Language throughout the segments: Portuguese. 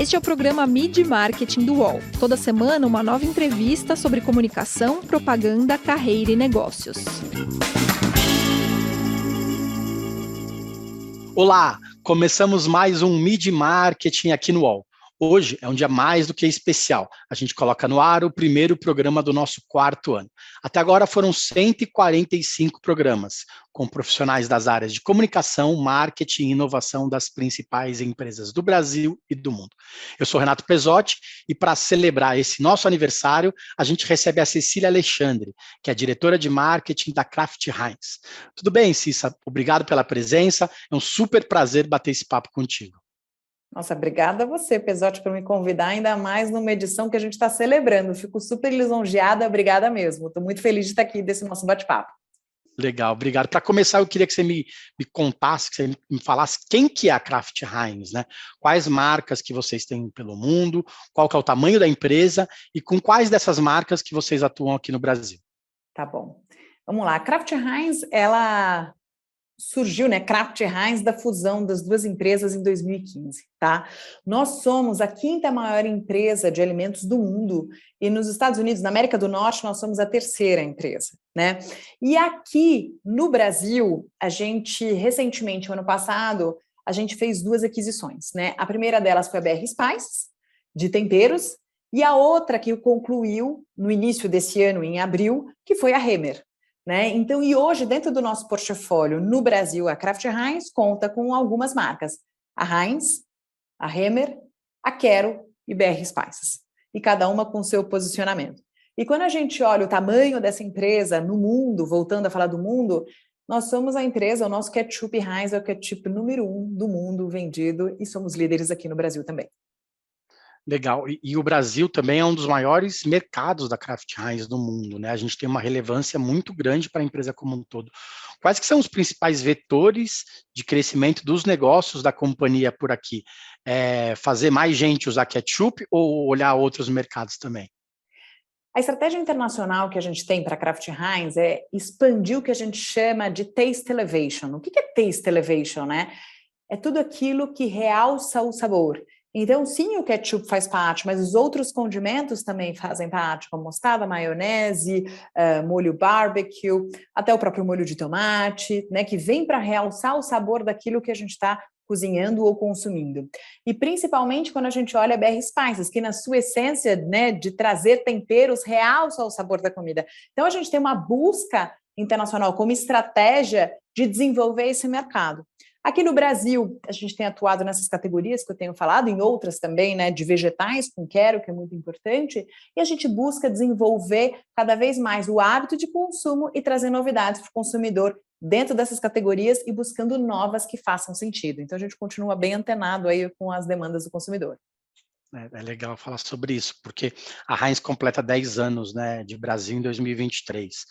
Este é o programa Mid Marketing do UOL. Toda semana, uma nova entrevista sobre comunicação, propaganda, carreira e negócios. Olá, começamos mais um Mid Marketing aqui no UOL. Hoje é um dia mais do que especial. A gente coloca no ar o primeiro programa do nosso quarto ano. Até agora foram 145 programas, com profissionais das áreas de comunicação, marketing e inovação das principais empresas do Brasil e do mundo. Eu sou Renato Pesotti e para celebrar esse nosso aniversário, a gente recebe a Cecília Alexandre, que é diretora de marketing da Kraft Heinz. Tudo bem, Cissa? Obrigado pela presença. É um super prazer bater esse papo contigo. Nossa, obrigada a você, Pesotti, por me convidar, ainda mais numa edição que a gente está celebrando. Fico super lisonjeada, obrigada mesmo. Estou muito feliz de estar aqui desse nosso bate-papo. Legal, obrigado. Para começar, eu queria que você me contasse, que você me falasse quem que é a Kraft Heinz, né? Quais marcas que vocês têm pelo mundo, qual que é o tamanho da empresa e com quais dessas marcas que vocês atuam aqui no Brasil. Tá bom. Vamos lá. A Kraft Heinz, ela surgiu, né, Kraft Heinz, da fusão das duas empresas em 2015, tá? Nós somos a quinta maior empresa de alimentos do mundo e nos Estados Unidos, na América do Norte, nós somos a terceira empresa, né? E aqui no Brasil, a gente, recentemente, ano passado, a gente fez duas aquisições, né? A primeira delas foi a BR Spices, de temperos, e a outra que concluiu no início desse ano, em abril, que foi a Hemmer. Né? Então, e hoje, dentro do nosso portfólio no Brasil, a Kraft Heinz conta com algumas marcas. A Heinz, a Hemmer, a Quero e BR Spices. E cada uma com seu posicionamento. E quando a gente olha o tamanho dessa empresa no mundo, voltando a falar do mundo, nós somos a empresa, o nosso ketchup Heinz é o ketchup número 1 do mundo vendido e somos líderes aqui no Brasil também. Legal, e o Brasil também é um dos maiores mercados da Kraft Heinz do mundo, né? A gente tem uma relevância muito grande para a empresa como um todo. Quais que são os principais vetores de crescimento dos negócios da companhia por aqui? Fazer mais gente usar ketchup ou olhar outros mercados também? A estratégia internacional que a gente tem para a Kraft Heinz é expandir o que a gente chama de Taste Elevation. O que é Taste Elevation, né? É tudo aquilo que realça o sabor. Então, sim, o ketchup faz parte, mas os outros condimentos também fazem parte, como mostarda, maionese, molho barbecue, até o próprio molho de tomate, né, que vem para realçar o sabor daquilo que a gente está cozinhando ou consumindo. E principalmente quando a gente olha a BR Spices, que na sua essência, né, de trazer temperos, realça o sabor da comida. Então, a gente tem uma busca internacional como estratégia de desenvolver esse mercado. Aqui no Brasil, a gente tem atuado nessas categorias que eu tenho falado, em outras também, né, de vegetais com Quero, que é muito importante, e a gente busca desenvolver cada vez mais o hábito de consumo e trazer novidades para o consumidor dentro dessas categorias e buscando novas que façam sentido. Então, a gente continua bem antenado aí com as demandas do consumidor. É legal falar sobre isso, porque a Heinz completa 10 anos, né, de Brasil em 2023.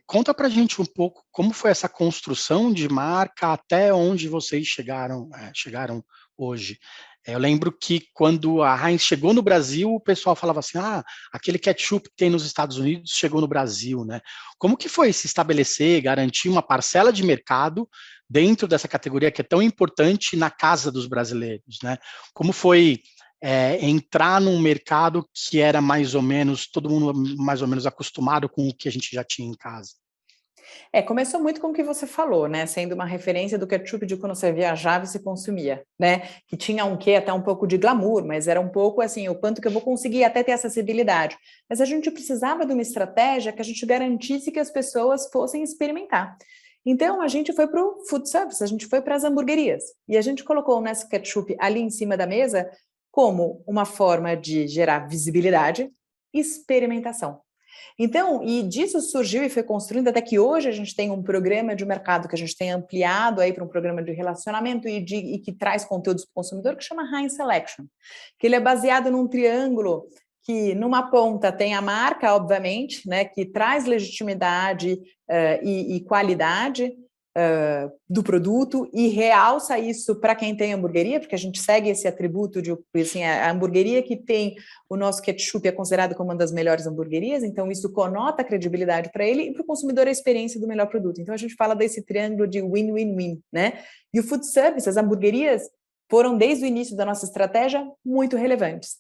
Conta pra gente um pouco como foi essa construção de marca até onde vocês chegaram hoje. Eu lembro que quando a Heinz chegou no Brasil, o pessoal falava assim, aquele ketchup que tem nos Estados Unidos chegou no Brasil, né? Como que foi se estabelecer, garantir uma parcela de mercado dentro dessa categoria que é tão importante na casa dos brasileiros, né? Como foi entrar num mercado que era mais ou menos, todo mundo mais ou menos acostumado com o que a gente já tinha em casa? Começou muito com o que você falou, né? Sendo uma referência do ketchup de quando você viajava e se consumia, né? Que tinha um quê, até um pouco de glamour, mas era um pouco assim, o quanto que eu vou conseguir até ter acessibilidade. Mas a gente precisava de uma estratégia que a gente garantisse que as pessoas fossem experimentar. Então, a gente foi para o food service, a gente foi para as hamburguerias. E a gente colocou o Nescau Ketchup ali em cima da mesa como uma forma de gerar visibilidade e experimentação. Então, e disso surgiu e foi construindo até que hoje a gente tem um programa de mercado que a gente tem ampliado aí para um programa de relacionamento e que traz conteúdos para o consumidor que chama Heinz Selection, que ele é baseado num triângulo que numa ponta tem a marca, obviamente, né, que traz legitimidade e qualidade, do produto e realça isso para quem tem hamburgueria, porque a gente segue esse atributo de, assim, a hamburgueria que tem o nosso ketchup é considerado como uma das melhores hamburguerias, então isso conota a credibilidade para ele e para o consumidor a experiência do melhor produto. Então a gente fala desse triângulo de win-win-win, né? E o food service, as hamburguerias, foram, desde o início da nossa estratégia, muito relevantes.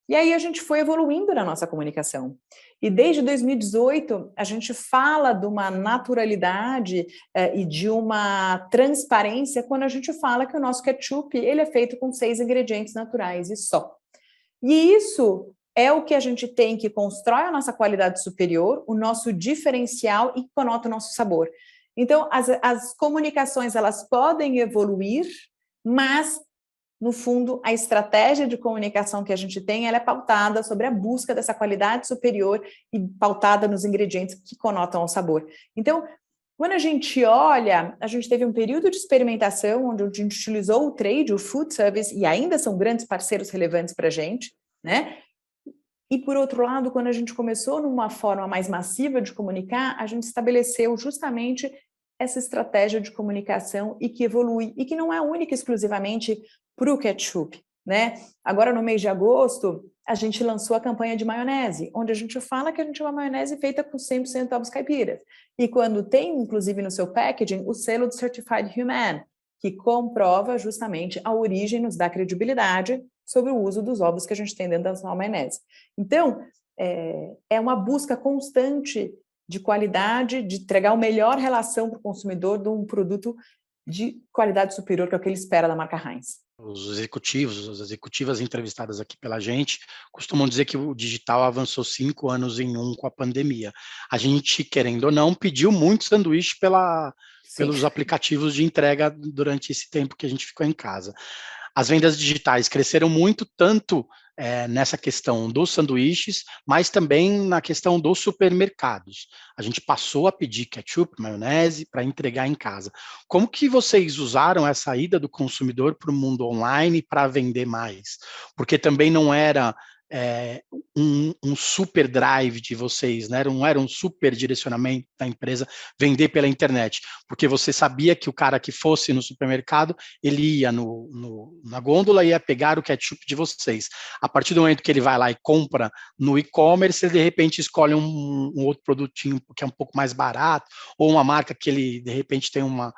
E aí a gente foi evoluindo na nossa comunicação. E desde 2018, a gente fala de uma naturalidade e de uma transparência quando a gente fala que o nosso ketchup ele é feito com 6 ingredientes naturais e só. E isso é o que a gente tem que constrói a nossa qualidade superior, o nosso diferencial e conota o nosso sabor. Então, as comunicações, elas podem evoluir, mas no fundo, a estratégia de comunicação que a gente tem, ela é pautada sobre a busca dessa qualidade superior e pautada nos ingredientes que conotam ao sabor. Então, quando a gente olha, a gente teve um período de experimentação onde a gente utilizou o trade, o food service, e ainda são grandes parceiros relevantes para a gente, né? E, por outro lado, quando a gente começou numa forma mais massiva de comunicar, a gente estabeleceu justamente essa estratégia de comunicação e que evolui, e que não é única exclusivamente para o ketchup, né? Agora, no mês de agosto, a gente lançou a campanha de maionese, onde a gente fala que a gente é uma maionese feita com 100% ovos caipiras. E quando tem, inclusive, no seu packaging, o selo de Certified Human, que comprova justamente a origem, nos dá credibilidade sobre o uso dos ovos que a gente tem dentro da nossa maionese. Então, é uma busca constante de qualidade, de entregar a melhor relação para o consumidor de um produto de qualidade superior, que é o que ele espera da marca Heinz. Os executivos, as executivas entrevistadas aqui pela gente, costumam dizer que o digital avançou 5 anos em um com a pandemia. A gente, querendo ou não, pediu muito sanduíche pelos aplicativos de entrega durante esse tempo que a gente ficou em casa. As vendas digitais cresceram muito, tanto nessa questão dos sanduíches, mas também na questão dos supermercados. A gente passou a pedir ketchup, maionese para entregar em casa. Como que vocês usaram essa ida do consumidor para o mundo online para vender mais? Porque também não era um super drive de vocês, né? Não era um super direcionamento da empresa vender pela internet, porque você sabia que o cara que fosse no supermercado, ele ia na gôndola e ia pegar o ketchup de vocês. A partir do momento que ele vai lá e compra no e-commerce, ele de repente escolhe um outro produtinho que é um pouco mais barato, ou uma marca que ele de repente tem uma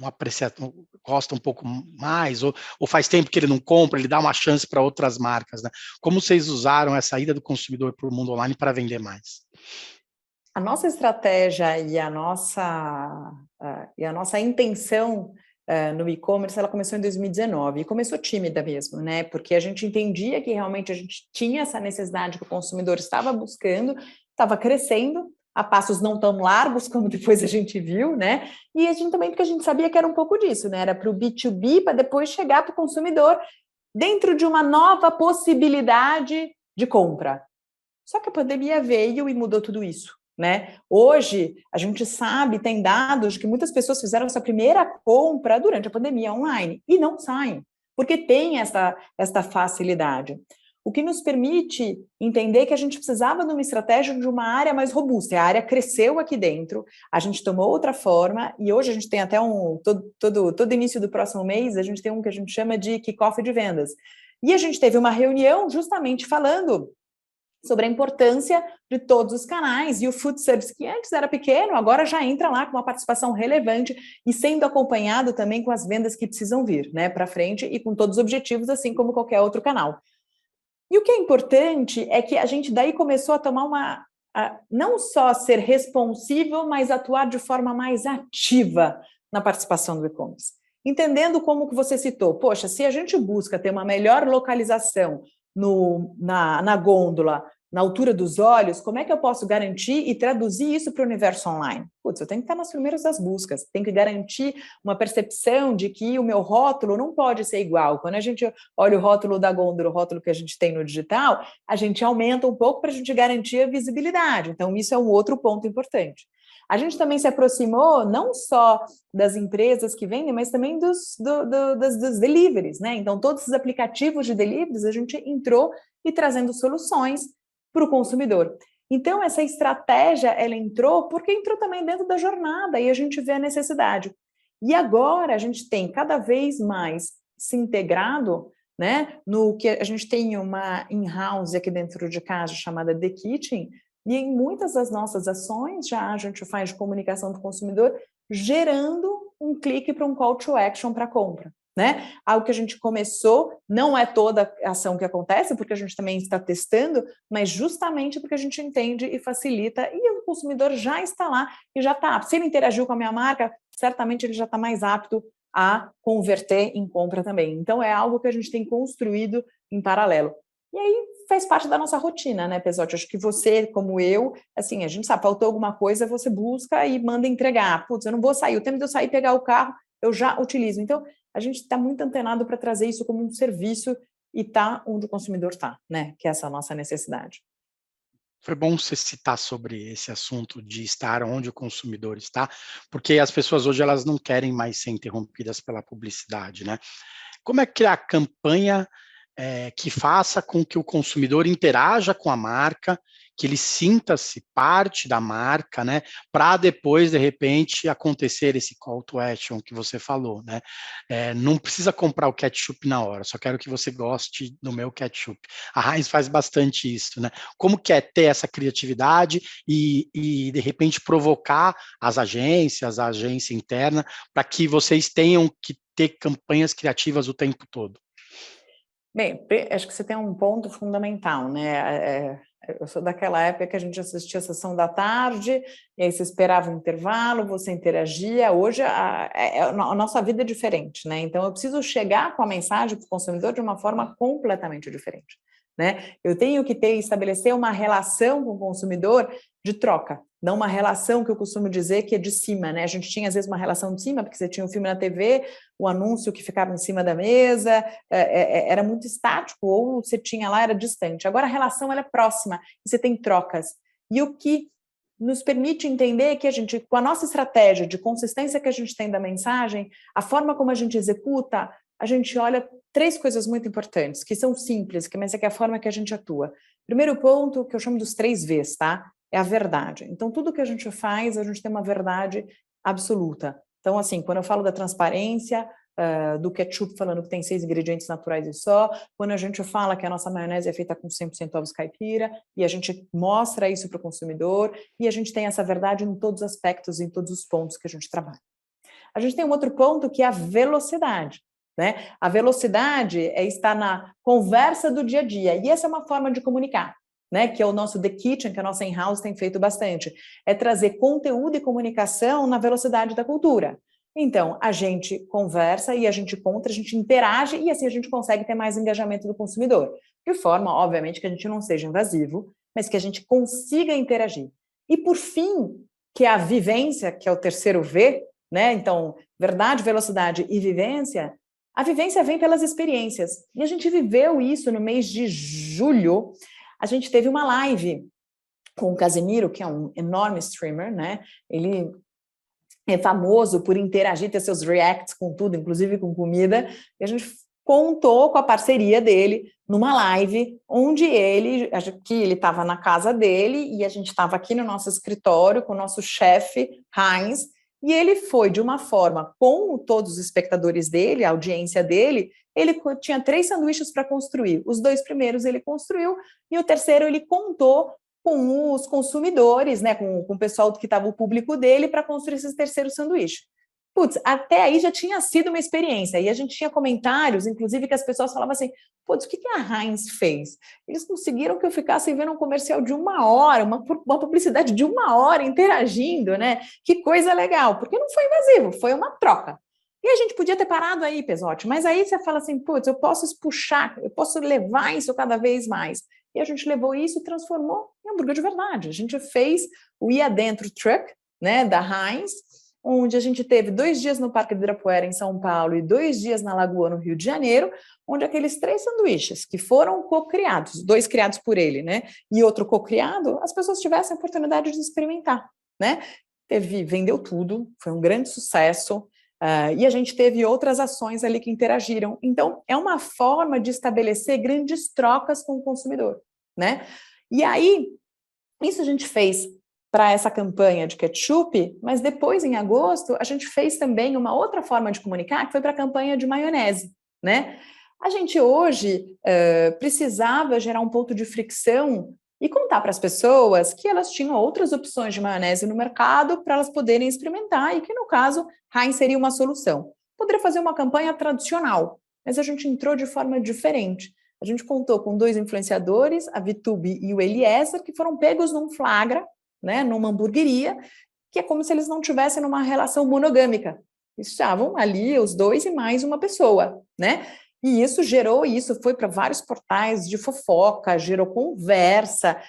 apreciação, gosta um pouco mais, ou faz tempo que ele não compra, ele dá uma chance para outras marcas, né? Como vocês usaram essa ida do consumidor para o mundo online para vender mais? A nossa estratégia e a nossa intenção no e-commerce, ela começou em 2019 e começou tímida mesmo, né? Porque a gente entendia que realmente a gente tinha essa necessidade que o consumidor estava buscando, estava crescendo, a passos não tão largos como depois a gente viu, né? E a gente também, porque a gente sabia que era um pouco disso, né? Era para o B2B, para depois chegar para o consumidor dentro de uma nova possibilidade de compra. Só que a pandemia veio e mudou tudo isso, né? Hoje, a gente sabe, tem dados de que muitas pessoas fizeram essa primeira compra durante a pandemia online e não saem, porque tem essa facilidade. O que nos permite entender que a gente precisava de uma estratégia de uma área mais robusta. A área cresceu aqui dentro, a gente tomou outra forma, e hoje a gente tem até todo início do próximo mês, a gente tem um que a gente chama de kickoff de vendas. E a gente teve uma reunião justamente falando sobre a importância de todos os canais, e o food service, que antes era pequeno, agora já entra lá com uma participação relevante e sendo acompanhado também com as vendas que precisam vir, né, para frente e com todos os objetivos, assim como qualquer outro canal. E o que é importante é que a gente daí começou a tomar não só ser responsível, mas atuar de forma mais ativa na participação do e-commerce. Entendendo como que você citou, poxa, se a gente busca ter uma melhor localização na gôndola, na altura dos olhos, como é que eu posso garantir e traduzir isso para o universo online? Putz, eu tenho que estar nas primeiras das buscas, tenho que garantir uma percepção de que o meu rótulo não pode ser igual. Quando a gente olha o rótulo da gôndola, o rótulo que a gente tem no digital, a gente aumenta um pouco para a gente garantir a visibilidade. Então, isso é um outro ponto importante. A gente também se aproximou não só das empresas que vendem, mas também dos deliveries, né? Então, todos os aplicativos de deliveries, a gente entrou e trazendo soluções para o consumidor. Então, essa estratégia, ela entrou porque entrou também dentro da jornada e a gente vê a necessidade. E agora a gente tem cada vez mais se integrado, né, no que a gente tem uma in-house aqui dentro de casa chamada The Kitchen, e em muitas das nossas ações já a gente faz de comunicação do consumidor gerando um clique para um call to action para compra. né? Algo que a gente começou, não é toda a ação que acontece, porque a gente também está testando, mas justamente porque a gente entende e facilita, e o consumidor já está lá e já está apto. Se ele interagiu com a minha marca, certamente ele já está mais apto a converter em compra também. Então, é algo que a gente tem construído em paralelo. E aí faz parte da nossa rotina, né, Pesotti? Acho que você, como eu, assim, a gente sabe, faltou alguma coisa, você busca e manda entregar. Putz, eu não vou sair, o tempo de eu sair e pegar o carro, eu já utilizo. Então, a gente está muito antenado para trazer isso como um serviço e tá onde o consumidor está, né? Que é essa nossa necessidade. Foi bom você citar sobre esse assunto de estar onde o consumidor está, porque as pessoas hoje elas não querem mais ser interrompidas pela publicidade, né? Como é que a campanha que faça com que o consumidor interaja com a marca, que ele sinta-se parte da marca, né, para depois, de repente, acontecer esse call to action que você falou, né? Não precisa comprar o ketchup na hora, só quero que você goste do meu ketchup. A Heinz faz bastante isso, né? Como que é ter essa criatividade e de repente, provocar as agências, a agência interna, para que vocês tenham que ter campanhas criativas o tempo todo? Bem, acho que você tem um ponto fundamental, né? Eu sou daquela época que a gente assistia a sessão da tarde, e aí você esperava um intervalo, você interagia. Hoje a nossa vida é diferente, né? Então eu preciso chegar com a mensagem para o consumidor de uma forma completamente diferente, né? Eu tenho que estabelecer uma relação com o consumidor de troca, não uma relação que eu costumo dizer que é de cima, né? A gente tinha às vezes uma relação de cima, porque você tinha um filme na TV, o anúncio que ficava em cima da mesa, era muito estático, ou você tinha lá, era distante. Agora a relação ela é próxima, e você tem trocas. E o que nos permite entender que a gente, com a nossa estratégia de consistência que a gente tem da mensagem, a forma como a gente executa, a gente olha 3 coisas muito importantes, que são simples, mas é que é a forma que a gente atua. Primeiro ponto, que eu chamo dos 3 Vs, tá? É a verdade. Então, tudo que a gente faz, a gente tem uma verdade absoluta. Então, assim, quando eu falo da transparência, do ketchup falando que tem 6 ingredientes naturais e só, quando a gente fala que a nossa maionese é feita com 100% ovos caipira, e a gente mostra isso para o consumidor, e a gente tem essa verdade em todos os aspectos, em todos os pontos que a gente trabalha. A gente tem um outro ponto que é a velocidade, né? A velocidade é estar na conversa do dia a dia, e essa é uma forma de comunicar, né? Que é o nosso The Kitchen, que a nossa in-house tem feito bastante, é trazer conteúdo e comunicação na velocidade da cultura. Então, a gente conversa e a gente conta, a gente interage e assim a gente consegue ter mais engajamento do consumidor. De forma, obviamente, que a gente não seja invasivo, mas que a gente consiga interagir. E, por fim, que é a vivência, que é o terceiro V, né? Então, verdade, velocidade e vivência. A vivência vem pelas experiências. E a gente viveu isso no mês de julho. A gente teve uma live com o Casimiro, que é um enorme streamer, né? Ele é famoso por interagir, ter seus reacts com tudo, inclusive com comida, e a gente contou com a parceria dele numa live, onde ele estava na casa dele, e a gente estava aqui no nosso escritório com o nosso chefe, Heinz, e ele foi de uma forma, com todos os espectadores dele, a audiência dele, ele tinha 3 sanduíches para construir. Os 2 primeiros ele construiu, e o terceiro ele contou com os consumidores, né, com o pessoal que estava o público dele, para construir esse terceiro sanduíche. Putz, até aí já tinha sido uma experiência, e a gente tinha comentários, inclusive, que as pessoas falavam assim, putz, o que a Heinz fez? Eles conseguiram que eu ficasse vendo um comercial de 1 hora, uma publicidade de 1 hora, interagindo, né? Que coisa legal, porque não foi invasivo, foi uma troca. E a gente podia ter parado aí, Pesotti, mas aí você fala assim, putz, eu posso puxar, eu posso levar isso cada vez mais. E a gente levou isso e transformou em hambúrguer de verdade. A gente fez o Ia Dentro Truck, né, da Heinz, onde a gente teve 2 dias no Parque do Ibirapuera, em São Paulo, e 2 dias na Lagoa, no Rio de Janeiro, onde aqueles 3 sanduíches que foram co-criados, 2 criados por ele, né, e outro co-criado, as pessoas tivessem a oportunidade de experimentar, né? Vendeu tudo, foi um grande sucesso. E a gente teve outras ações ali que interagiram. Então, é uma forma de estabelecer grandes trocas com o consumidor, né? E aí, isso a gente fez para essa campanha de ketchup, mas depois, em agosto, a gente fez também uma outra forma de comunicar, que foi para a campanha de maionese, né? A gente hoje precisava gerar um ponto de fricção e contar para as pessoas que elas tinham outras opções de maionese no mercado para elas poderem experimentar e que, no caso, Heinz seria uma solução. Poderia fazer uma campanha tradicional, mas a gente entrou de forma diferente. A gente contou com 2 influenciadores, a Vitube e o Eliezer, que foram pegos num flagra, né, numa hamburgueria, que é como se eles não tivessem numa relação monogâmica. Estavam ali os 2 e mais uma pessoa, né? E isso foi para vários portais de fofoca, gerou conversa,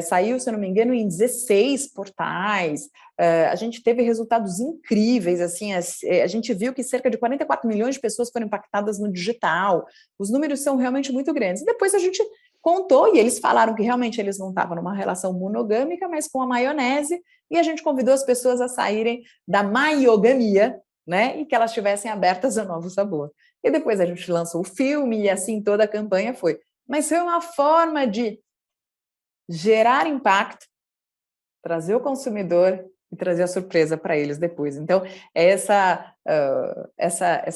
saiu, se eu não me engano, em 16 portais. A gente teve resultados incríveis, assim, a gente viu que cerca de 44 milhões de pessoas foram impactadas no digital. Os números são realmente muito grandes. E depois a gente contou, e eles falaram que realmente eles não estavam numa relação monogâmica, mas com a maionese, e a gente convidou as pessoas a saírem da maiogamia, né, e que elas estivessem abertas ao novo sabor. E depois a gente lançou o filme e assim toda a campanha foi. Mas foi uma forma de gerar impacto, trazer o consumidor e trazer a surpresa para eles depois. Então, é essa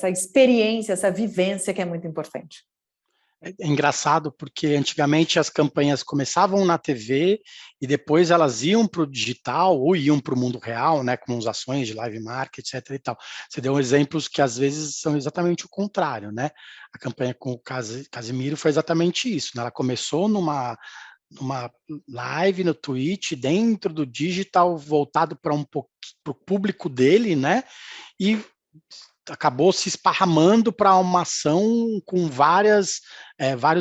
experiência, essa vivência que é muito importante. É engraçado porque antigamente as campanhas começavam na TV e depois elas iam para o digital ou iam para o mundo real, né, com as ações de live market, etc. e tal. Você deu exemplos que às vezes são exatamente o contrário, né? A campanha com o Casimiro foi exatamente isso, né? Ela começou numa live no Twitch, dentro do digital, voltado para o público dele, né? E acabou se esparramando para uma ação com vários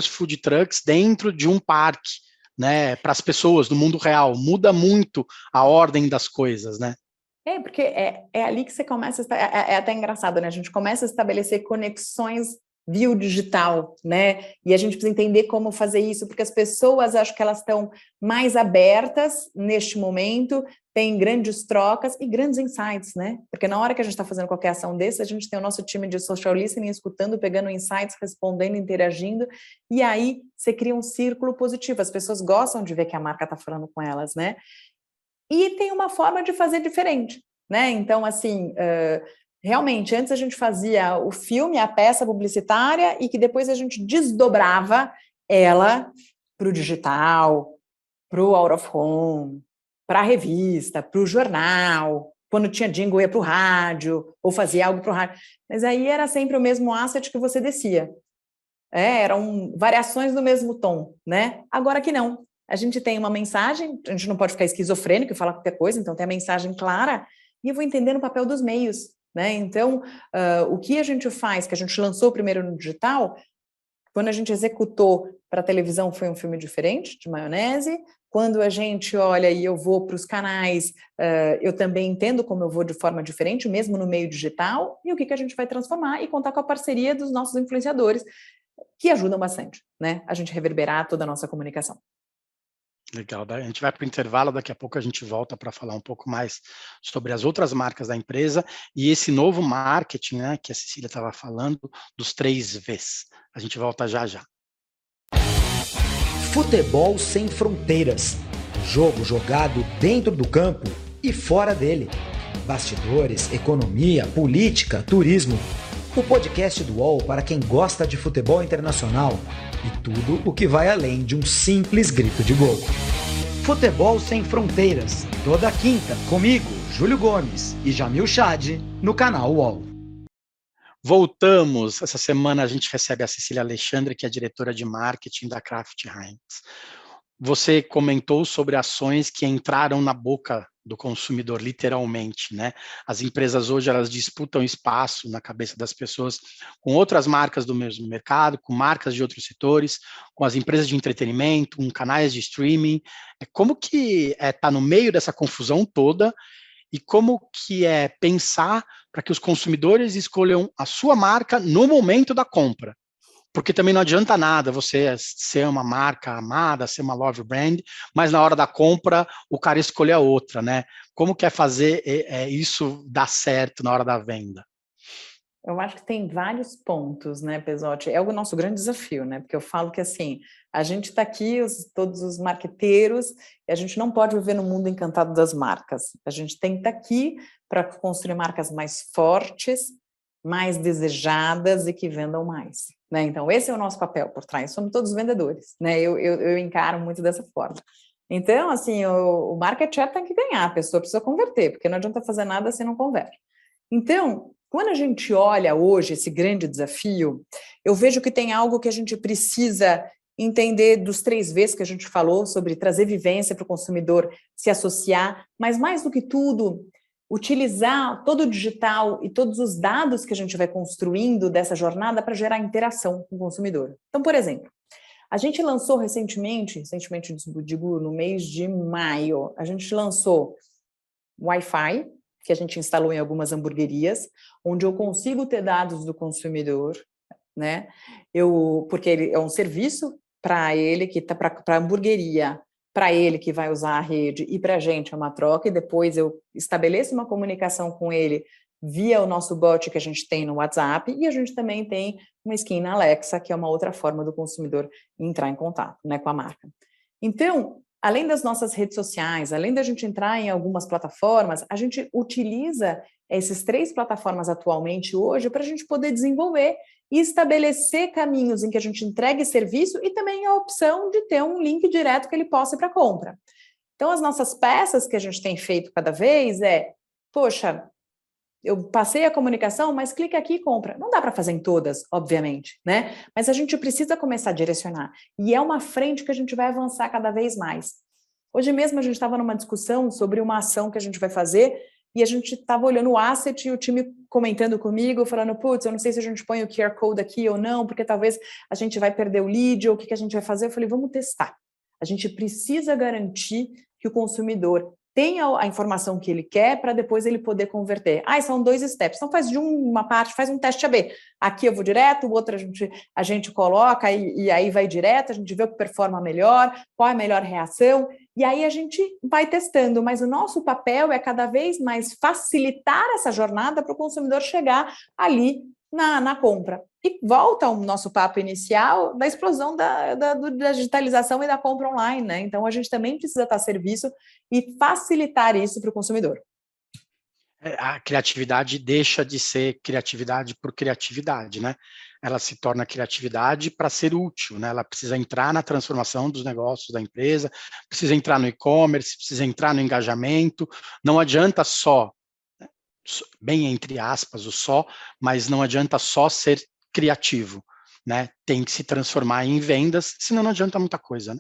food trucks dentro de um parque, né? Para as pessoas do mundo real. Muda muito a ordem das coisas, né? Porque é ali que você começa, é até engraçado, né? A gente começa a estabelecer conexões via o digital, né? E a gente precisa entender como fazer isso, porque as pessoas, acho que elas estão mais abertas neste momento, tem grandes trocas e grandes insights, né? Porque na hora que a gente está fazendo qualquer ação desse, a gente tem o nosso time de social listening escutando, pegando insights, respondendo, interagindo, e aí você cria um círculo positivo. As pessoas gostam de ver que a marca está falando com elas, né? E tem uma forma de fazer diferente, né? Então, assim, realmente, antes a gente fazia o filme, a peça publicitária, e que depois a gente desdobrava ela para o digital, para o out of home, para a revista, para o jornal, quando tinha jingle ia para o rádio, ou fazia algo para o rádio. Mas aí era sempre o mesmo asset que você descia. Eram variações do mesmo tom, né? Agora que não. A gente tem uma mensagem, a gente não pode ficar esquizofrênico e falar qualquer coisa, então tem a mensagem clara, e eu vou entendendo o papel dos meios, né? Então, o que a gente faz, que a gente lançou primeiro no digital, quando a gente executou para a televisão foi um filme diferente, de maionese. Quando a gente olha e eu vou para os canais, eu também entendo como eu vou de forma diferente, mesmo no meio digital, e o que a gente vai transformar e contar com a parceria dos nossos influenciadores, que ajudam bastante, né? A gente reverberar toda a nossa comunicação. Legal, a gente vai para o intervalo, daqui a pouco a gente volta para falar um pouco mais sobre as outras marcas da empresa e esse novo marketing, né, que a Cecília estava falando, dos 3 Vs. A gente volta já já. Futebol sem fronteiras. Jogo jogado dentro do campo e fora dele. Bastidores, economia, política, turismo. O podcast do UOL para quem gosta de futebol internacional e tudo o que vai além de um simples grito de gol. Futebol sem fronteiras, toda quinta, comigo, Júlio Gomes e Jamil Chad, no canal UOL. Voltamos. Essa semana a gente recebe a Cecília Alexandre, que é diretora de marketing da Kraft Heinz. Você comentou sobre ações que entraram na boca do consumidor, literalmente, né? As empresas hoje, elas disputam espaço na cabeça das pessoas com outras marcas do mesmo mercado, com marcas de outros setores, com as empresas de entretenimento, com canais de streaming. Como que está no meio dessa confusão toda e como que é pensar para que os consumidores escolham a sua marca no momento da compra? Porque também não adianta nada você ser uma marca amada, ser uma love brand, mas na hora da compra o cara escolher a outra, né? Como que é fazer isso dar certo na hora da venda? Eu acho que tem vários pontos, né, Pesotti? É o nosso grande desafio, né? Porque eu falo que, assim, a gente está aqui, todos os marqueteiros, e a gente não pode viver no mundo encantado das marcas. A gente tem que estar aqui para construir marcas mais fortes, mais desejadas e que vendam mais, né? Então, esse é o nosso papel por trás. Somos todos vendedores, né? Eu encaro muito dessa forma. Então, assim, o market share tem que ganhar, a pessoa precisa converter, porque não adianta fazer nada se não converte. Então, Quando a gente olha hoje esse grande desafio, eu vejo que tem algo que a gente precisa entender dos 3 Vs que a gente falou sobre trazer vivência para o consumidor se associar, mas mais do que tudo, utilizar todo o digital e todos os dados que a gente vai construindo dessa jornada para gerar interação com o consumidor. Então, por exemplo, a gente lançou recentemente, digo no mês de maio, a gente lançou Wi-Fi, que a gente instalou em algumas hamburguerias, onde eu consigo ter dados do consumidor, né? Porque ele é um serviço para ele que está para a hamburgueria, para ele que vai usar a rede e para a gente é uma troca, e depois eu estabeleço uma comunicação com ele via o nosso bot que a gente tem no WhatsApp, e a gente também tem uma skin na Alexa, que é uma outra forma do consumidor entrar em contato, né, com a marca. Então, além das nossas redes sociais, além da gente entrar em algumas plataformas, a gente utiliza essas 3 plataformas atualmente hoje para a gente poder desenvolver e estabelecer caminhos em que a gente entregue serviço e também a opção de ter um link direto que ele possa ir para a compra. Então, as nossas peças que a gente tem feito cada vez poxa, eu passei a comunicação, mas clica aqui e compra. Não dá para fazer em todas, obviamente, né? Mas a gente precisa começar a direcionar. E é uma frente que a gente vai avançar cada vez mais. Hoje mesmo a gente estava numa discussão sobre uma ação que a gente vai fazer e a gente estava olhando o asset e o time comentando comigo, falando, putz, eu não sei se a gente põe o QR Code aqui ou não, porque talvez a gente vai perder o lead, ou o que a gente vai fazer. Eu falei, vamos testar. A gente precisa garantir que o consumidor tenha a informação que ele quer para depois ele poder converter. São 2 steps. Então faz de uma parte, faz um teste AB. Aqui eu vou direto, o outro a gente coloca e aí vai direto, a gente vê o que performa melhor, qual é a melhor reação, e aí a gente vai testando. Mas o nosso papel é cada vez mais facilitar essa jornada para o consumidor chegar ali na compra. E volta ao nosso papo inicial da explosão da digitalização e da compra online, né? Então, a gente também precisa estar a serviço e facilitar isso para o consumidor. A criatividade deixa de ser criatividade por criatividade, né? Ela se torna criatividade para ser útil, né? Ela precisa entrar na transformação dos negócios da empresa, precisa entrar no e-commerce, precisa entrar no engajamento. Não adianta só, bem entre aspas, mas não adianta só ser criativo, né? Tem que se transformar em vendas, senão não adianta muita coisa, né?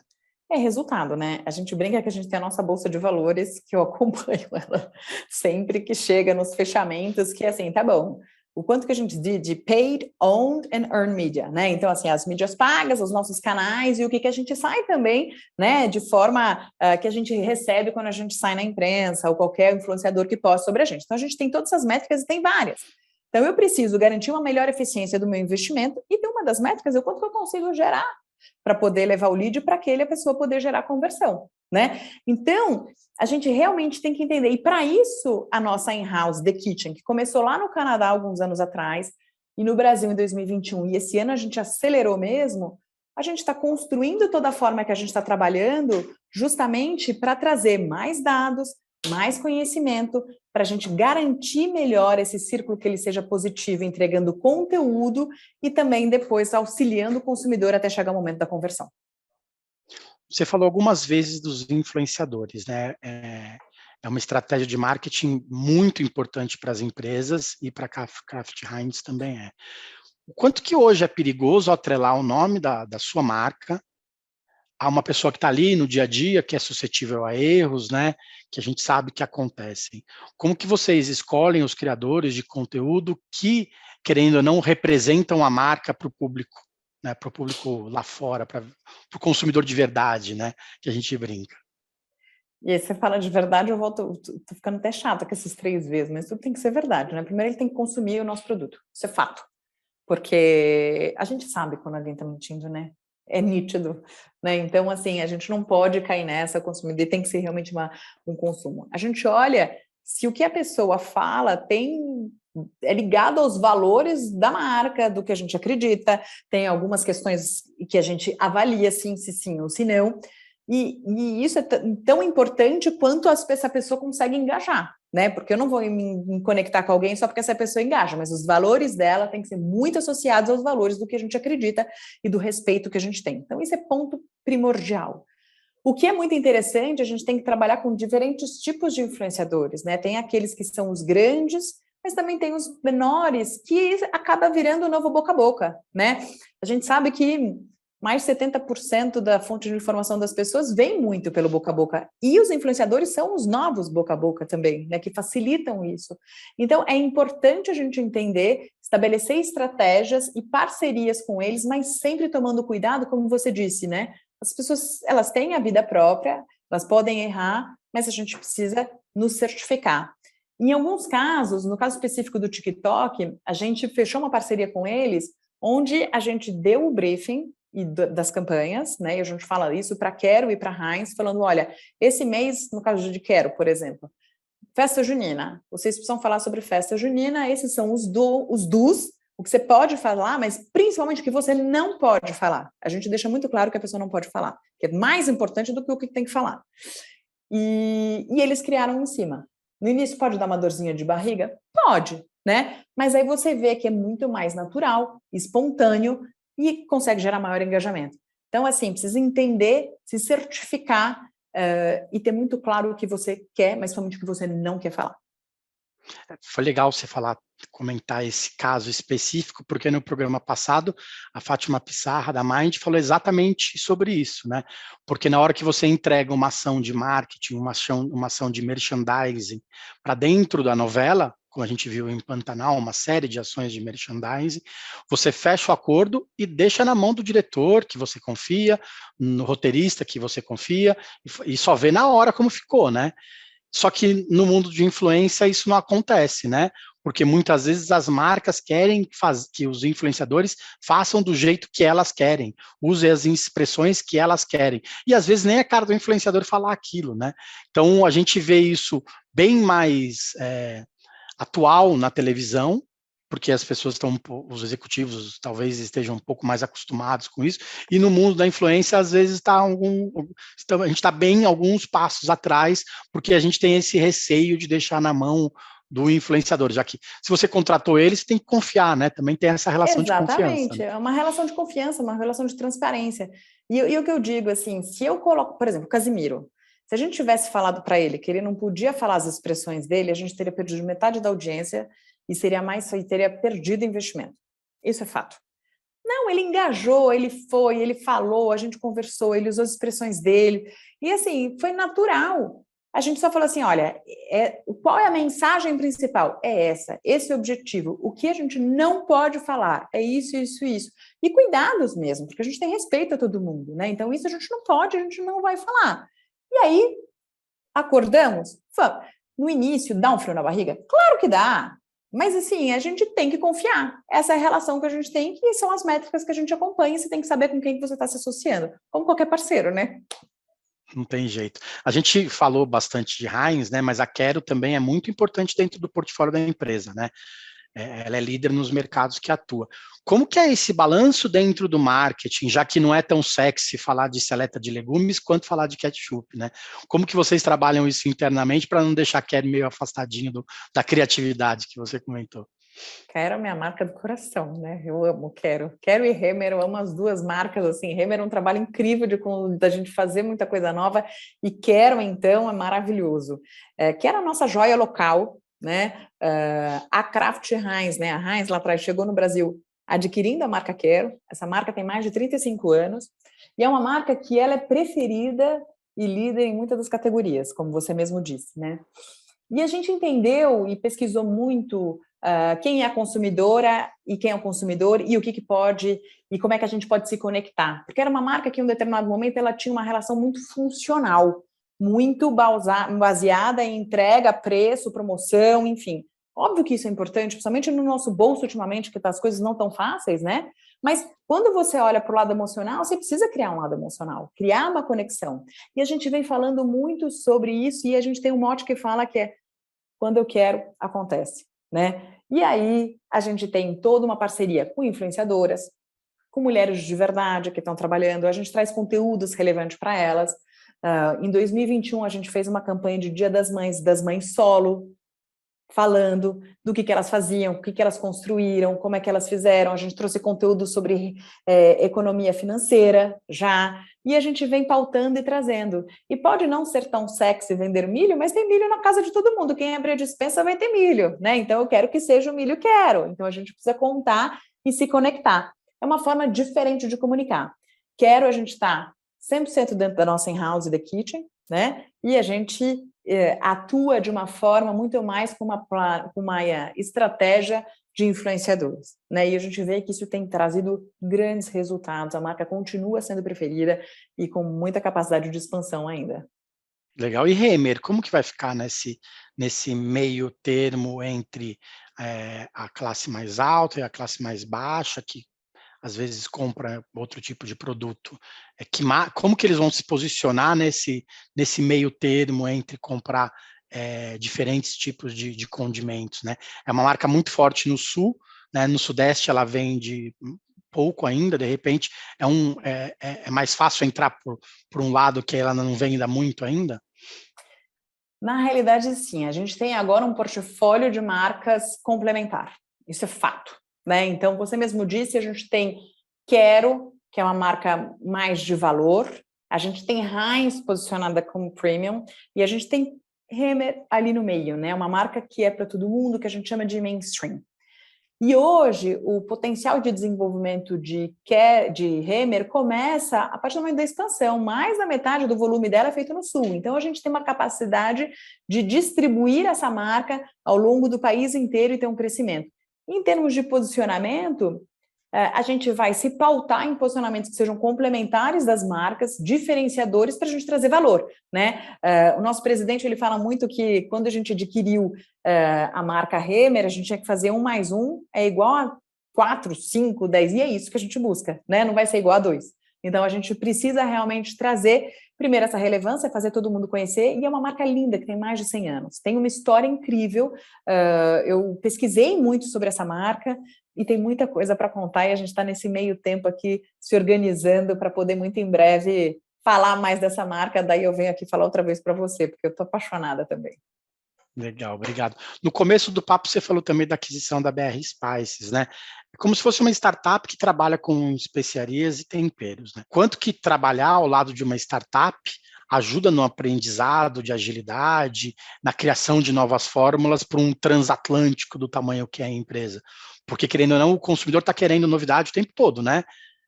É resultado, né? A gente brinca que a gente tem a nossa bolsa de valores, que eu acompanho ela sempre que chega nos fechamentos, que é assim, tá bom, o quanto que a gente diz de paid, owned and earned media, né? Então, assim, as mídias pagas, os nossos canais e o que a gente sai também, né? De forma que a gente recebe quando a gente sai na imprensa ou qualquer influenciador que posta sobre a gente. Então, a gente tem todas essas métricas e tem várias. Então, eu preciso garantir uma melhor eficiência do meu investimento e tem uma das métricas é o quanto que eu consigo gerar para poder levar o lead para aquele a pessoa poder gerar conversão, né? Então, a gente realmente tem que entender. E para isso, a nossa in-house, The Kitchen, que começou lá no Canadá alguns anos atrás e no Brasil em 2021, e esse ano a gente acelerou mesmo, a gente está construindo toda a forma que a gente está trabalhando justamente para trazer mais dados, mais conhecimento, para a gente garantir melhor esse círculo que ele seja positivo, entregando conteúdo e também depois auxiliando o consumidor até chegar o momento da conversão. Você falou algumas vezes dos influenciadores, né? É uma estratégia de marketing muito importante para as empresas e para a Kraft Heinz também é. O quanto que hoje é perigoso atrelar o nome da sua marca a uma pessoa que está ali no dia a dia, que é suscetível a erros, né, que a gente sabe que acontecem. Como que vocês escolhem os criadores de conteúdo que, querendo ou não, representam a marca para o público, né, para o público lá fora, para o consumidor de verdade, né, que a gente brinca? E aí você fala de verdade, tô ficando até chata com esses 3 vezes, mas tudo tem que ser verdade, né? Primeiro ele tem que consumir o nosso produto, isso é fato. Porque a gente sabe quando alguém está mentindo, né? É nítido, né? Então, assim, a gente não pode cair nessa, consumidor tem que ser realmente um consumo. A gente olha se o que a pessoa fala é ligado aos valores da marca, do que a gente acredita, tem algumas questões que a gente avalia se sim ou se não, e isso é tão importante quanto essa pessoa consegue engajar, né? Porque eu não vou me conectar com alguém só porque essa pessoa engaja, mas os valores dela têm que ser muito associados aos valores do que a gente acredita e do respeito que a gente tem. Então, isso é ponto primordial. O que é muito interessante, a gente tem que trabalhar com diferentes tipos de influenciadores, né? Tem aqueles que são os grandes, mas também tem os menores que acaba virando o novo boca a boca, né? A gente sabe que mais de 70% da fonte de informação das pessoas vem muito pelo boca a boca. E os influenciadores são os novos boca a boca também, né, que facilitam isso. Então, é importante a gente entender, estabelecer estratégias e parcerias com eles, mas sempre tomando cuidado, como você disse, né? As pessoas, elas têm a vida própria, elas podem errar, mas a gente precisa nos certificar. Em alguns casos, no caso específico do TikTok, a gente fechou uma parceria com eles, onde a gente deu o briefing das campanhas, né? E a gente fala isso para Quero e para Heinz, falando, olha, esse mês, no caso de Quero, por exemplo, festa junina, vocês precisam falar sobre festa junina, esses são os dos, o que você pode falar, mas principalmente o que você não pode falar. A gente deixa muito claro que a pessoa não pode falar, que é mais importante do que o que tem que falar. E eles criaram em cima. No início pode dar uma dorzinha de barriga? Pode, né? Mas aí você vê que é muito mais natural, espontâneo, e consegue gerar maior engajamento. Então, assim, precisa entender, se certificar e ter muito claro o que você quer, mas somente o que você não quer falar. Foi legal você comentar esse caso específico, porque no programa passado, a Fátima Pissarra, da Mind, falou exatamente sobre isso, né? Porque na hora que você entrega uma ação de marketing, uma ação de merchandising para dentro da novela, como a gente viu em Pantanal, uma série de ações de merchandising, você fecha o acordo e deixa na mão do diretor, que você confia, no roteirista, que você confia, e só vê na hora como ficou, né? Só que no mundo de influência isso não acontece, né? Porque muitas vezes as marcas querem que os influenciadores façam do jeito que elas querem, usem as expressões que elas querem. E às vezes nem a cara do influenciador falar aquilo, né? Então a gente vê isso bem mais atual na televisão, porque as pessoas os executivos talvez estejam um pouco mais acostumados com isso, e no mundo da influência, às vezes, a gente está bem alguns passos atrás, porque a gente tem esse receio de deixar na mão do influenciador, já que se você contratou ele, você tem que confiar, né? Também tem essa relação de confiança. Exatamente, é uma relação de confiança, uma relação de transparência. E o que eu digo, assim, se eu coloco, por exemplo, Casimiro, se a gente tivesse falado para ele que ele não podia falar as expressões dele, a gente teria perdido metade da audiência e teria perdido investimento. Isso é fato. Não, ele engajou, ele falou, a gente conversou, ele usou as expressões dele. E assim, foi natural. A gente só falou assim, olha, qual é a mensagem principal? É essa, esse é o objetivo. O que a gente não pode falar é isso, isso, isso. E cuidados mesmo, porque a gente tem respeito a todo mundo, né? Então isso a gente não pode, a gente não vai falar. E aí, acordamos? No início, dá um frio na barriga? Claro que dá. Mas, assim, a gente tem que confiar. Essa é a relação que a gente tem, que são as métricas que a gente acompanha, e você tem que saber com quem que você está se associando. Como qualquer parceiro, né? Não tem jeito. A gente falou bastante de Heinz, né? Mas a Quero também é muito importante dentro do portfólio da empresa, né? Ela é líder nos mercados que atua. Como que é esse balanço dentro do marketing, já que não é tão sexy falar de seleta de legumes quanto falar de ketchup, né? Como que vocês trabalham isso internamente para não deixar a Quero meio afastadinho da criatividade que você comentou? Quero é minha marca do coração, né? Eu amo Quero. Quero e Hemmer, eu amo as duas marcas, assim. Hemmer é um trabalho incrível da gente fazer muita coisa nova e Quero, então, é maravilhoso. Quero a nossa joia local, né? A Kraft Heinz, né? A Heinz lá atrás chegou no Brasil adquirindo a marca Quero. Essa marca tem mais de 35 anos e é uma marca que ela é preferida e líder em muitas das categorias, como você mesmo disse, né? E a gente entendeu e pesquisou muito quem é a consumidora e quem é o consumidor e o que pode e como é que a gente pode se conectar. Porque era uma marca que em um determinado momento ela tinha uma relação muito funcional, muito baseada em entrega, preço, promoção, enfim. Óbvio que isso é importante, principalmente no nosso bolso ultimamente, que as coisas não tão fáceis, né? Mas quando você olha para o lado emocional, você precisa criar um lado emocional, criar uma conexão. E a gente vem falando muito sobre isso e a gente tem um mote que fala que é quando eu quero, acontece, né? E aí a gente tem toda uma parceria com influenciadoras, com mulheres de verdade que estão trabalhando, a gente traz conteúdos relevantes para elas. Em 2021 a gente fez uma campanha de Dia das Mães solo, falando do que elas faziam, o que elas construíram, como é que elas fizeram. A gente trouxe conteúdo sobre economia financeira já, e a gente vem pautando e trazendo. E pode não ser tão sexy vender milho, mas tem milho na casa de todo mundo. Quem abrir a despensa vai ter milho, né? Então eu quero que seja o milho, quero. Então a gente precisa contar e se conectar. É uma forma diferente de comunicar. Quero a gente estar 100% dentro da nossa in-house The Kitchen, né? E a gente atua de uma forma muito mais com uma estratégia de influenciadores, né? E a gente vê que isso tem trazido grandes resultados, a marca continua sendo preferida e com muita capacidade de expansão ainda. Legal. E Renner, como que vai ficar nesse meio termo entre a classe mais alta e a classe mais baixa, que às vezes compra outro tipo de produto? Como que eles vão se posicionar nesse meio termo entre comprar diferentes tipos de condimentos, né? É uma marca muito forte no Sul, né? No Sudeste ela vende pouco ainda, de repente é mais fácil entrar por um lado que ela não venda muito ainda? Na realidade, sim, a gente tem agora um portfólio de marcas complementar, isso é fato, né? Então, você mesmo disse, a gente tem Quero, que é uma marca mais de valor, a gente tem Heinz posicionada como premium, e a gente tem Renner ali no meio, né? Uma marca que é para todo mundo, que a gente chama de mainstream. E hoje, o potencial de desenvolvimento de Renner começa a partir do momento da expansão. Mais da metade do volume dela é feito no Sul. Então, a gente tem uma capacidade de distribuir essa marca ao longo do país inteiro e ter um crescimento. Em termos de posicionamento, a gente vai se pautar em posicionamentos que sejam complementares das marcas, diferenciadores, para a gente trazer valor, né? O nosso presidente, ele fala muito que quando a gente adquiriu a marca Renner, a gente tinha que fazer 1 mais 1 é igual a 4, 5, 10, e é isso que a gente busca, né? Não vai ser igual a 2. Então, a gente precisa realmente trazer, primeiro, essa relevância, fazer todo mundo conhecer, e é uma marca linda, que tem mais de 100 anos. Tem uma história incrível, eu pesquisei muito sobre essa marca, e tem muita coisa para contar, e a gente está nesse meio tempo aqui se organizando para poder muito em breve falar mais dessa marca, daí eu venho aqui falar outra vez para você, porque eu estou apaixonada também. Legal, obrigado. No começo do papo você falou também da aquisição da BR Spices, né? É como se fosse uma startup que trabalha com especiarias e temperos, né? Quanto que trabalhar ao lado de uma startup ajuda no aprendizado de agilidade, na criação de novas fórmulas para um transatlântico do tamanho que é a empresa? Porque, querendo ou não, o consumidor está querendo novidade o tempo todo, né?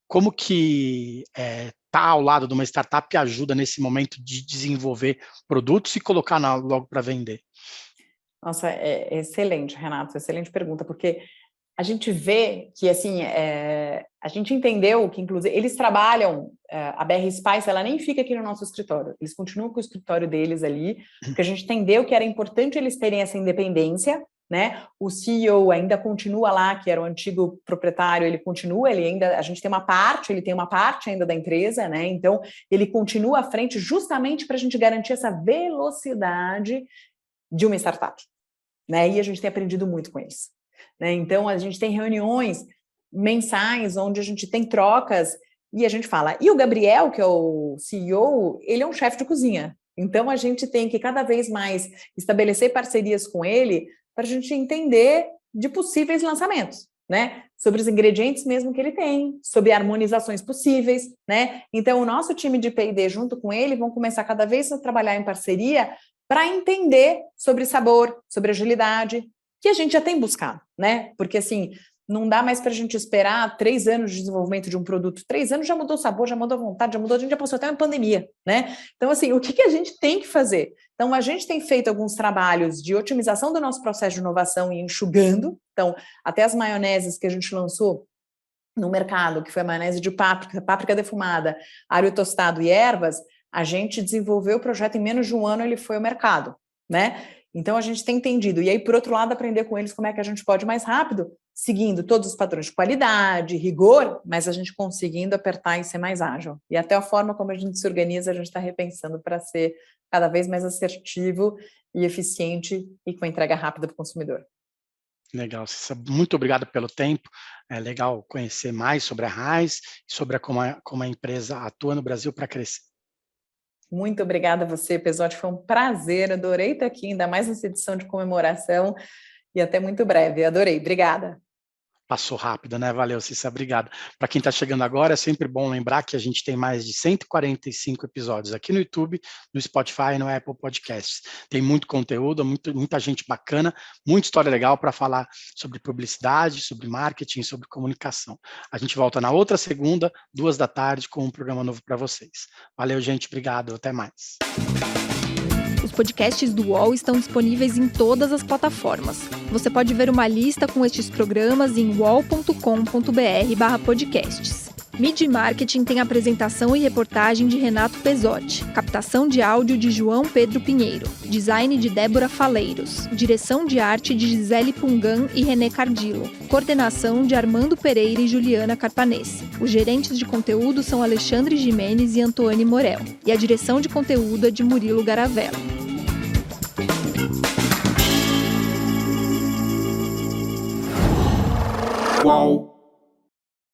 Como que estar ao lado de uma startup ajuda nesse momento de desenvolver produtos e colocar logo para vender? Nossa, é excelente, Renato, excelente pergunta, porque a gente vê que, assim, a gente entendeu que, inclusive, eles trabalham, a BR Spice, ela nem fica aqui no nosso escritório, eles continuam com o escritório deles ali, porque a gente entendeu que era importante eles terem essa independência, né? O CEO ainda continua lá, que era o antigo proprietário, ele continua, a gente tem uma parte, ele tem uma parte ainda da empresa, né? Então, ele continua à frente justamente para a gente garantir essa velocidade de uma startup, né? E a gente tem aprendido muito com eles, né? Então, a gente tem reuniões mensais, onde a gente tem trocas, e a gente fala, e o Gabriel, que é o CEO, ele é um chefe de cozinha, então a gente tem que cada vez mais estabelecer parcerias com ele, para a gente entender de possíveis lançamentos, né? Sobre os ingredientes mesmo que ele tem, sobre harmonizações possíveis, né? Então, o nosso time de P&D, junto com ele, vão começar cada vez a trabalhar em parceria para entender sobre sabor, sobre agilidade, que a gente já tem buscado, né? Porque, assim, não dá mais para a gente esperar 3 anos de desenvolvimento de um produto. 3 anos já mudou o sabor, já mudou a vontade, já mudou, a gente já passou até uma pandemia, né? Então, assim, o que a gente tem que fazer? Então, a gente tem feito alguns trabalhos de otimização do nosso processo de inovação e enxugando. Então, até as maioneses que a gente lançou no mercado, que foi a maionese de páprica defumada, alho tostado e ervas, a gente desenvolveu o projeto em menos de 1 ano, ele foi ao mercado, né? Então, a gente tem entendido. E aí, por outro lado, aprender com eles como é que a gente pode mais rápido, seguindo todos os padrões de qualidade, rigor, mas a gente conseguindo apertar e ser mais ágil. E até a forma como a gente se organiza, a gente está repensando para ser cada vez mais assertivo e eficiente e com entrega rápida para o consumidor. Legal, Cissa, muito obrigado pelo tempo. É legal conhecer mais sobre a Heinz e sobre como a empresa atua no Brasil para crescer. Muito obrigada a você, Pesotti, foi um prazer, adorei estar aqui, ainda mais nessa edição de comemoração, e até muito breve, adorei, obrigada. Passou rápido, né? Valeu, Cissa, obrigado. Para quem está chegando agora, é sempre bom lembrar que a gente tem mais de 145 episódios aqui no YouTube, no Spotify e no Apple Podcasts. Tem muito conteúdo, muita gente bacana, muita história legal para falar sobre publicidade, sobre marketing, sobre comunicação. A gente volta na outra segunda, 14h, com um programa novo para vocês. Valeu, gente, obrigado, até mais. Os podcasts do UOL estão disponíveis em todas as plataformas. Você pode ver uma lista com estes programas em uol.com.br/podcasts. Mídia e Marketing tem apresentação e reportagem de Renato Pesotti, captação de áudio de João Pedro Pinheiro, design de Débora Faleiros, direção de arte de Gisele Pungan e René Cardillo, coordenação de Armando Pereira e Juliana Carpanese. Os gerentes de conteúdo são Alexandre Gimenez e Antoine Morel, e a direção de conteúdo é de Murilo Garavella. UOL.